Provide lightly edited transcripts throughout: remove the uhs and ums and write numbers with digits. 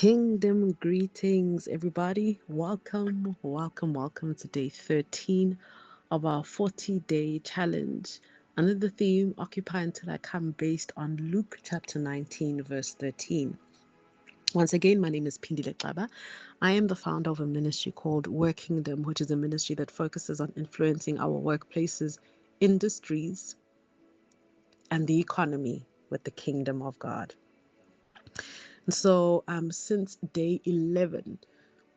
Kingdom greetings, everybody. Welcome to day 13 of our 40-day challenge under the theme Occupy Until I Come, based on Luke chapter 19, verse 13. Once again, my name is Pindile Xaba. I am the founder of a ministry called Workingdom, which is a ministry that focuses on influencing our workplaces, industries, and the economy with the kingdom of God. So, since day 11,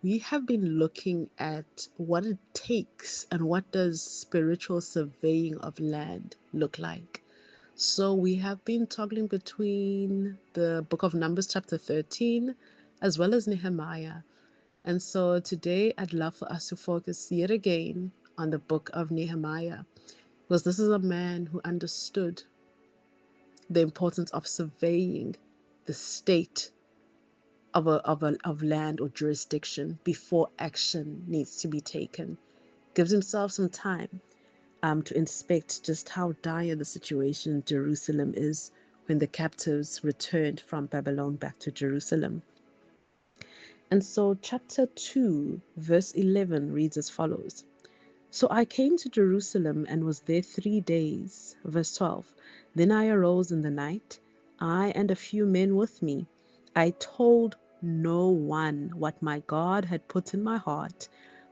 we have been looking at what it takes and what does spiritual surveying of land look like. So we have been toggling between the book of Numbers chapter 13 as well as Nehemiah. And so today I'd love for us to focus yet again on the book of Nehemiah, because this is a man who understood the importance of surveying the state of land or jurisdiction before action needs to be taken. Gives himself some time to inspect just how dire the situation in Jerusalem is when the captives returned from Babylon back to Jerusalem. And so chapter 2 verse 11 reads as follows. So I came to Jerusalem and was there 3 days. Verse 12. Then I arose in the night, I and a few men with me. I told no one what my God had put in my heart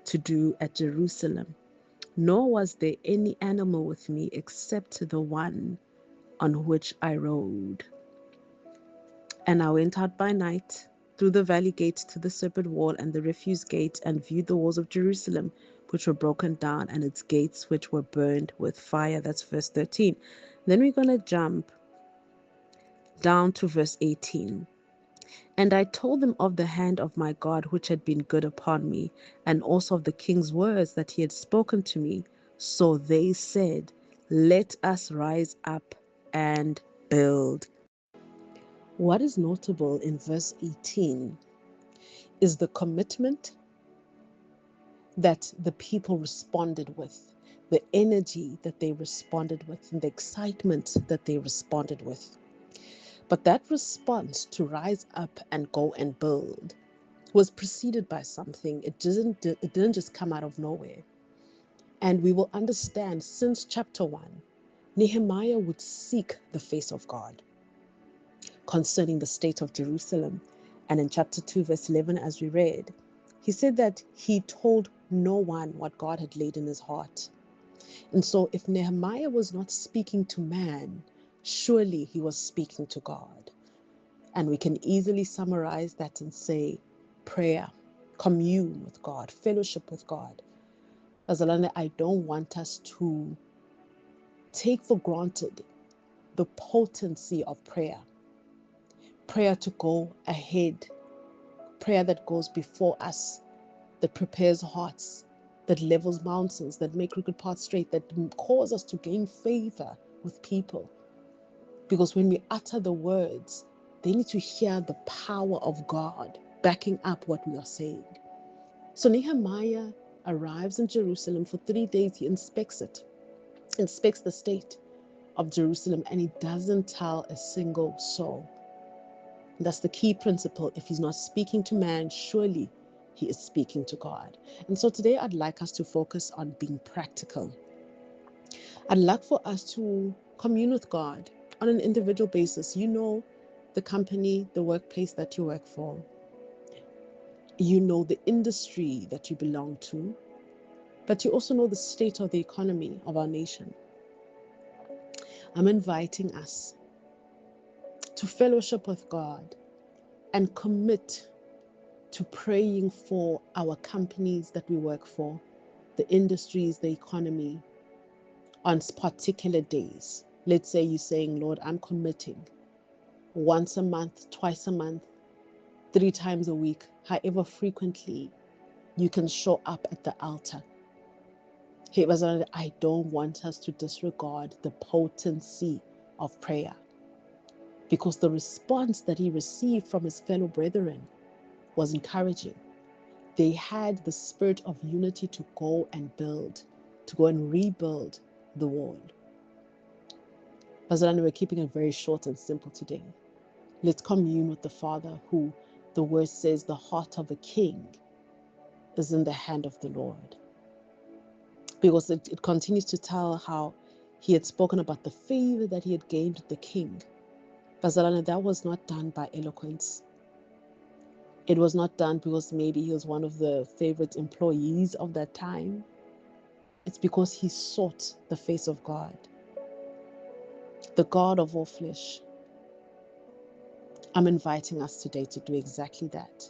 to do at Jerusalem, nor was there any animal with me except the one on which I rode. And I went out by night through the valley gate to the serpent wall and the refuse gate, and viewed the walls of Jerusalem, which were broken down, and its gates, which were burned with fire. That's verse 13. Then we're going to jump down to verse 18. And I told them of the hand of my God, which had been good upon me, and also of the king's words that he had spoken to me. So they said, let us rise up and build. What is notable in verse 18 is the commitment that the people responded with, the energy that they responded with, and the excitement that they responded with. But that response to rise up and go and build was preceded by something. It didn't just come out of nowhere. And we will understand, since chapter 1, Nehemiah would seek the face of God concerning the state of Jerusalem. And in chapter 2, verse 11, as we read, he said that he told no one what God had laid in his heart. And so if Nehemiah was not speaking to man, surely he was speaking to God. And we can easily summarize that and say prayer, commune with God, fellowship with God. Azalane, I don't want us to take for granted the potency of prayer. Prayer to go ahead, prayer that goes before us, that prepares hearts, that levels mountains, that make crooked paths straight, that cause us to gain favor with people. Because when we utter the words, they need to hear the power of God backing up what we are saying. So Nehemiah arrives in Jerusalem for 3 days. He inspects it, inspects the state of Jerusalem, and he doesn't tell a single soul. That's the key principle. If he's not speaking to man, surely he is speaking to God. And so today I'd like us to focus on being practical. I'd like for us to commune with God on an individual basis. You know the company, the workplace that you work for. You know the industry that you belong to, but you also know the state of the economy of our nation. I'm inviting us to fellowship with God and commit to praying for our companies that we work for, the industries, the economy, on particular days. Let's say you're saying, Lord, I'm committing once a month, twice a month, 3 times a week, however frequently you can show up at the altar. Hey, I don't want us to disregard the potency of prayer, because the response that he received from his fellow brethren was encouraging. They had the spirit of unity to go and build, to go and rebuild the wall. Bazalani, we're keeping it very short and simple today. Let's commune with the Father who the word says the heart of a king is in the hand of the Lord. Because it continues to tell how he had spoken about the favor that he had gained with the king. Bazalana, that was not done by eloquence. It was not done because maybe he was one of the favorite employees of that time. It's because he sought the face of God, the God of all flesh. I'm inviting us today to do exactly that.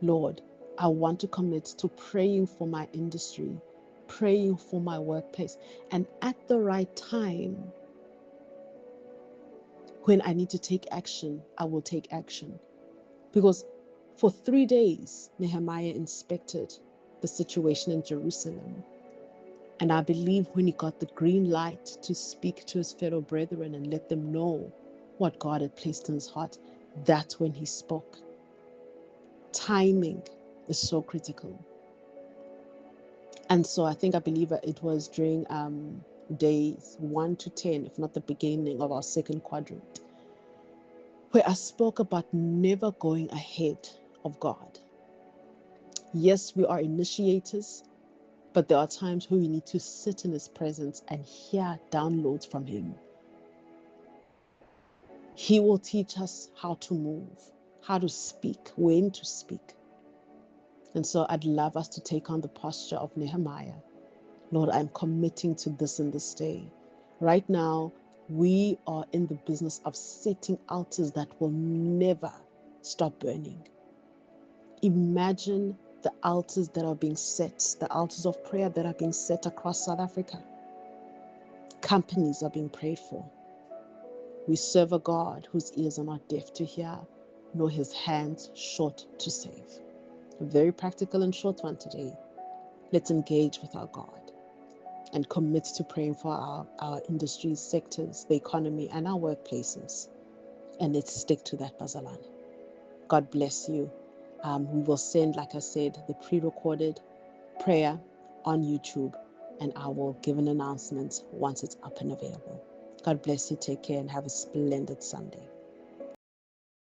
Lord, I want to commit to praying for my industry, praying for my workplace, and at the right time, when I need to take action, I will take action. Because for 3 days, Nehemiah inspected the situation in Jerusalem. And I believe when he got the green light to speak to his fellow brethren and let them know what God had placed in his heart, that's when he spoke. Timing is so critical. And so I believe it was during days 1 to 10, if not the beginning of our second quadrant, where I spoke about never going ahead of God. Yes, we are initiators, but there are times where we need to sit in his presence and hear downloads from him. He will teach us how to move, how to speak, when to speak. And so I'd love us to take on the posture of Nehemiah. Lord, I'm committing to this in this day. Right now, we are in the business of setting altars that will never stop burning. Imagine the altars that are being set, the altars of prayer that are being set across South Africa. Companies are being prayed for. We serve a God whose ears are not deaf to hear, nor his hands short to save. A very practical and short one today. Let's engage with our God and commit to praying for our industries, sectors, the economy, and our workplaces. And let's stick to that, Bazalane. God bless you. We will send, like I said, the pre-recorded prayer on YouTube, and I will give an announcement once it's up and available. God bless you. Take care and have a splendid Sunday.